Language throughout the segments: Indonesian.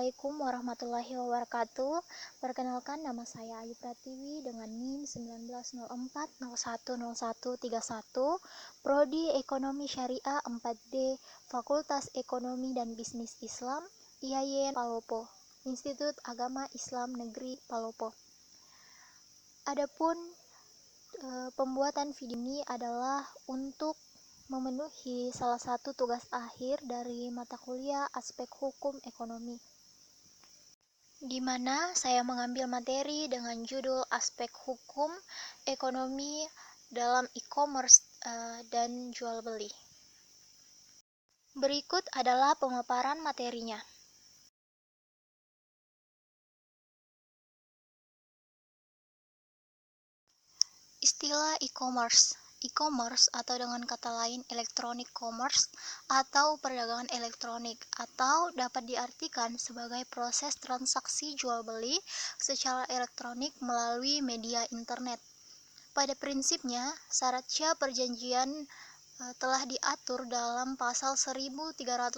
Assalamualaikum warahmatullahi wabarakatuh. Perkenalkan, nama saya Ayu Pratiwi dengan NIM 1904010131, Prodi Ekonomi Syariah 4D, Fakultas Ekonomi dan Bisnis Islam, IAIN Palopo, Institut Agama Islam Negeri Palopo. Adapun pembuatan video ini adalah untuk memenuhi salah satu tugas akhir dari mata kuliah aspek hukum ekonomi, di mana saya mengambil materi dengan judul aspek hukum ekonomi dalam e-commerce dan jual beli. Berikut adalah pemaparan materinya. Istilah e-commerce. E-commerce atau dengan kata lain electronic commerce atau perdagangan elektronik, atau dapat diartikan sebagai proses transaksi jual beli secara elektronik melalui media internet. Pada prinsipnya, syarat sah perjanjian telah diatur dalam pasal 1320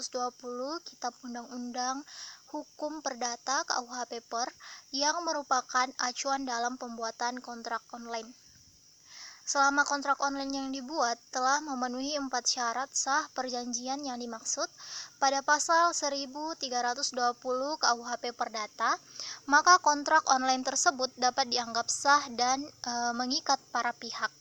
Kitab Undang-Undang Hukum Perdata KUH Paper yang merupakan acuan dalam pembuatan kontrak online. Selama kontrak online yang dibuat telah memenuhi 4 syarat sah perjanjian yang dimaksud pada pasal 1320 KUHP Perdata, maka kontrak online tersebut dapat dianggap sah dan mengikat para pihak.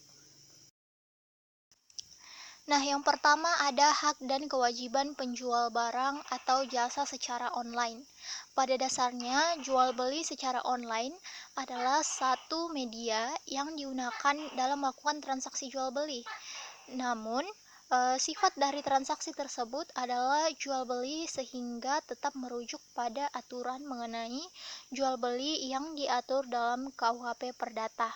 Nah, yang pertama ada hak dan kewajiban penjual barang atau jasa secara online. Pada dasarnya, jual beli secara online adalah satu media yang digunakan dalam melakukan transaksi jual beli. Namun, sifat dari transaksi tersebut adalah jual beli sehingga tetap merujuk pada aturan mengenai jual beli yang diatur dalam KUHP Perdata.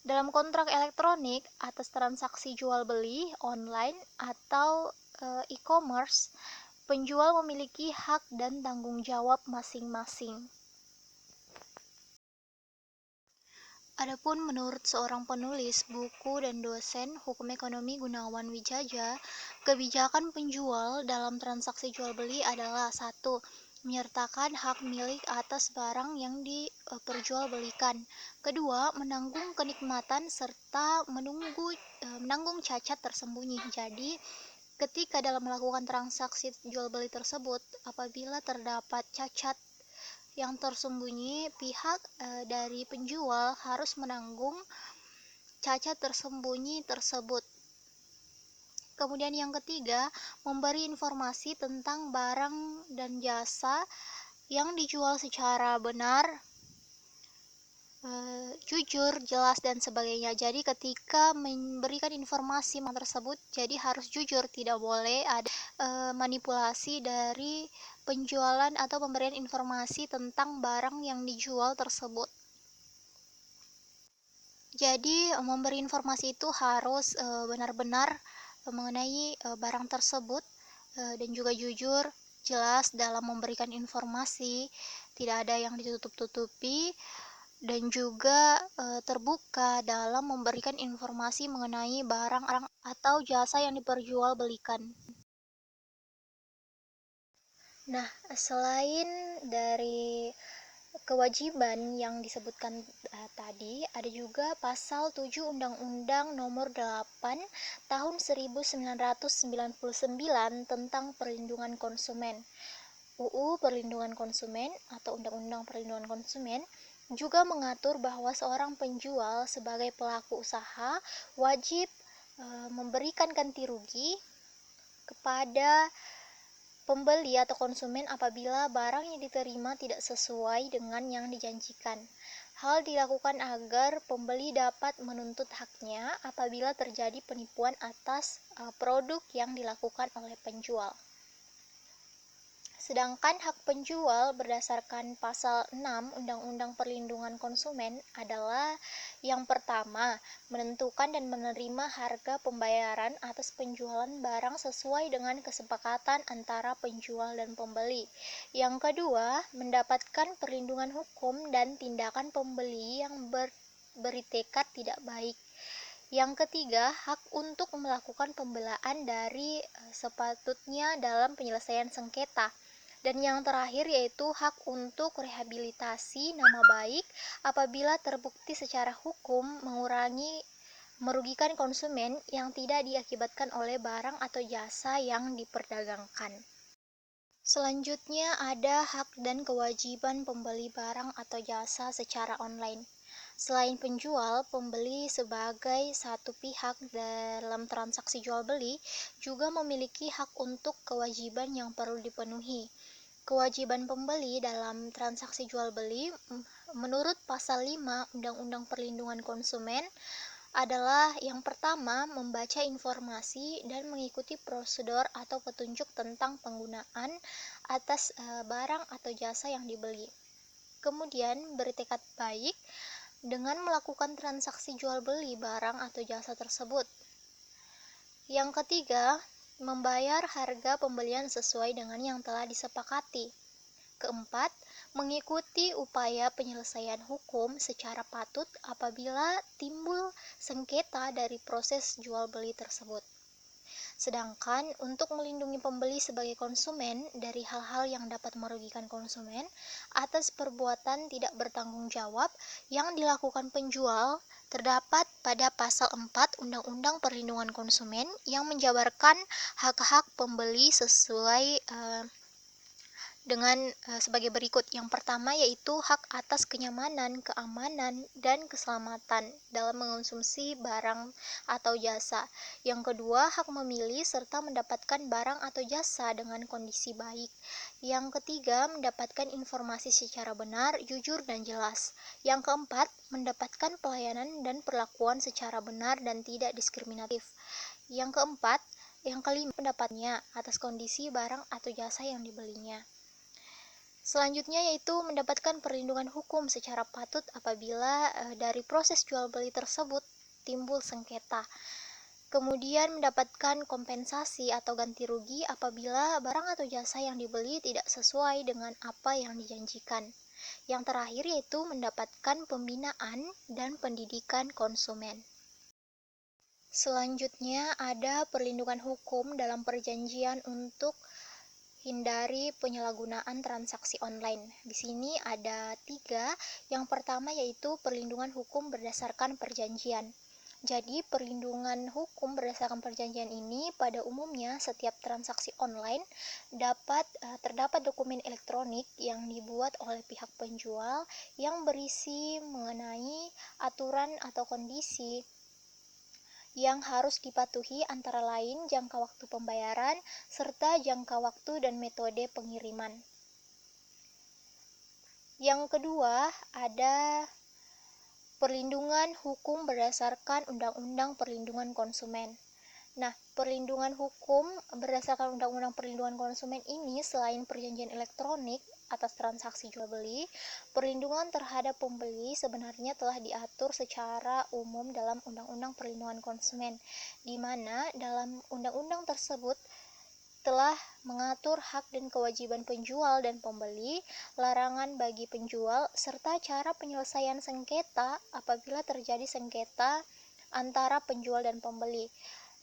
Dalam kontrak elektronik atas transaksi jual beli online atau e-commerce, penjual memiliki hak dan tanggung jawab masing-masing. Adapun menurut seorang penulis buku dan dosen hukum ekonomi Gunawan Wijaja, kebijakan penjual dalam transaksi jual beli adalah 1. Menyertakan hak milik atas barang yang diperjualbelikan. Kedua, menanggung kenikmatan serta menanggung cacat tersembunyi. Jadi, ketika dalam melakukan transaksi jual beli tersebut, apabila terdapat cacat yang tersembunyi, pihak dari penjual harus menanggung cacat tersembunyi tersebut. Kemudian yang ketiga, memberi informasi tentang barang dan jasa yang dijual secara benar, jujur, jelas, dan sebagainya. Jadi ketika memberikan informasi tersebut, jadi harus jujur, tidak boleh ada manipulasi dari penjualan atau pemberian informasi tentang barang yang dijual tersebut. Jadi memberi informasi itu harus benar-benar mengenai barang tersebut dan juga jujur, jelas dalam memberikan informasi, tidak ada yang ditutup-tutupi, dan juga terbuka dalam memberikan informasi mengenai barang atau jasa yang diperjualbelikan. Nah, selain dari kewajiban yang disebutkan tadi, ada juga pasal 7 Undang-Undang Nomor 8 Tahun 1999 tentang Perlindungan Konsumen. UU Perlindungan Konsumen atau Undang-Undang Perlindungan Konsumen juga mengatur bahwa seorang penjual sebagai pelaku usaha wajib memberikan ganti rugi kepada pembeli atau konsumen apabila barang yang diterima tidak sesuai dengan yang dijanjikan. Hal dilakukan agar pembeli dapat menuntut haknya apabila terjadi penipuan atas produk yang dilakukan oleh penjual. Sedangkan hak penjual berdasarkan pasal 6 Undang-Undang Perlindungan Konsumen adalah yang pertama, menentukan dan menerima harga pembayaran atas penjualan barang sesuai dengan kesepakatan antara penjual dan pembeli. Yang kedua, mendapatkan perlindungan hukum dan tindakan pembeli yang beri tekad tidak baik. Yang ketiga, hak untuk melakukan pembelaan dari sepatutnya dalam penyelesaian sengketa. Dan yang terakhir yaitu hak untuk rehabilitasi nama baik apabila terbukti secara hukum merugikan konsumen yang tidak diakibatkan oleh barang atau jasa yang diperdagangkan. Selanjutnya ada hak dan kewajiban pembeli barang atau jasa secara online. Selain penjual, pembeli sebagai satu pihak dalam transaksi jual beli juga memiliki hak untuk kewajiban yang perlu dipenuhi. Kewajiban pembeli dalam transaksi jual beli menurut pasal 5 Undang-Undang Perlindungan Konsumen adalah yang pertama, membaca informasi dan mengikuti prosedur atau petunjuk tentang penggunaan atas barang atau jasa yang dibeli. Kemudian, bertekad baik dengan melakukan transaksi jual beli barang atau jasa tersebut. Yang ketiga, membayar harga pembelian sesuai dengan yang telah disepakati. Keempat, mengikuti upaya penyelesaian hukum secara patut apabila timbul sengketa dari proses jual beli tersebut. Sedangkan untuk melindungi pembeli sebagai konsumen dari hal-hal yang dapat merugikan konsumen atas perbuatan tidak bertanggung jawab yang dilakukan penjual, terdapat pada pasal 4 Undang-Undang Perlindungan Konsumen yang menjabarkan hak-hak pembeli sesuai sebagai berikut. Yang pertama yaitu hak atas kenyamanan, keamanan, dan keselamatan dalam mengonsumsi barang atau jasa. Yang kedua, hak memilih serta mendapatkan barang atau jasa dengan kondisi baik. Yang ketiga, mendapatkan informasi secara benar, jujur, dan jelas. Yang keempat, mendapatkan pelayanan dan perlakuan secara benar dan tidak diskriminatif. Yang kelima, pendapatnya atas kondisi barang atau jasa yang dibelinya. Selanjutnya yaitu mendapatkan perlindungan hukum secara patut apabila dari proses jual beli tersebut timbul sengketa. Kemudian mendapatkan kompensasi atau ganti rugi apabila barang atau jasa yang dibeli tidak sesuai dengan apa yang dijanjikan. Yang terakhir yaitu mendapatkan pembinaan dan pendidikan konsumen. Selanjutnya ada perlindungan hukum dalam perjanjian untuk hindari penyalahgunaan transaksi online. Di sini ada 3. Yang pertama yaitu perlindungan hukum berdasarkan perjanjian. Jadi, perlindungan hukum berdasarkan perjanjian ini pada umumnya setiap transaksi online terdapat dokumen elektronik yang dibuat oleh pihak penjual yang berisi mengenai aturan atau kondisi yang harus dipatuhi antara lain jangka waktu pembayaran serta jangka waktu dan metode pengiriman. Yang kedua, ada perlindungan hukum berdasarkan Undang-Undang Perlindungan Konsumen. Nah, perlindungan hukum berdasarkan Undang-Undang Perlindungan Konsumen ini selain perjanjian elektronik atas transaksi jual beli, perlindungan terhadap pembeli sebenarnya telah diatur secara umum dalam Undang-Undang Perlindungan Konsumen, di mana dalam undang-undang tersebut telah mengatur hak dan kewajiban penjual dan pembeli, larangan bagi penjual, serta cara penyelesaian sengketa apabila terjadi sengketa antara penjual dan pembeli.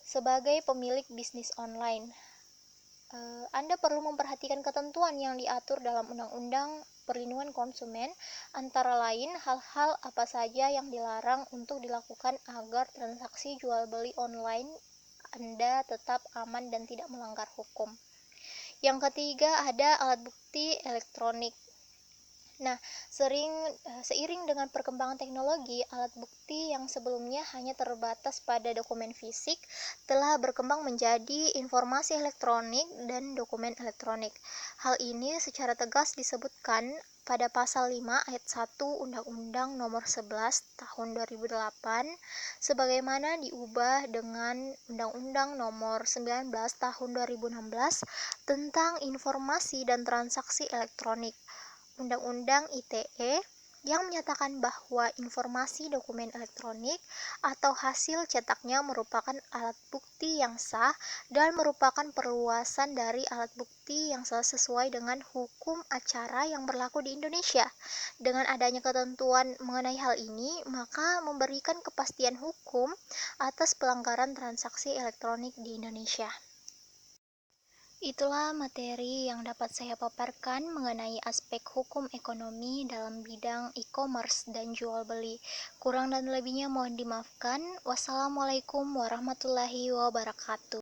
Sebagai pemilik bisnis online, Anda perlu memperhatikan ketentuan yang diatur dalam Undang-Undang Perlindungan Konsumen, antara lain hal-hal apa saja yang dilarang untuk dilakukan agar transaksi jual beli online Anda tetap aman dan tidak melanggar hukum. Yang ketiga ada alat bukti elektronik. Nah, seiring dengan perkembangan teknologi, alat bukti yang sebelumnya hanya terbatas pada dokumen fisik telah berkembang menjadi informasi elektronik dan dokumen elektronik. Hal ini secara tegas disebutkan pada pasal 5 ayat 1 Undang-Undang Nomor 11 Tahun 2008 sebagaimana diubah dengan Undang-Undang Nomor 19 Tahun 2016 tentang informasi dan transaksi elektronik. Undang-Undang ITE yang menyatakan bahwa informasi dokumen elektronik atau hasil cetaknya merupakan alat bukti yang sah dan merupakan perluasan dari alat bukti yang sah sesuai dengan hukum acara yang berlaku di Indonesia. Dengan adanya ketentuan mengenai hal ini, maka memberikan kepastian hukum atas pelanggaran transaksi elektronik di Indonesia. Itulah materi yang dapat saya paparkan mengenai aspek hukum ekonomi dalam bidang e-commerce dan jual beli. Kurang dan lebihnya mohon dimaafkan. Wassalamualaikum warahmatullahi wabarakatuh.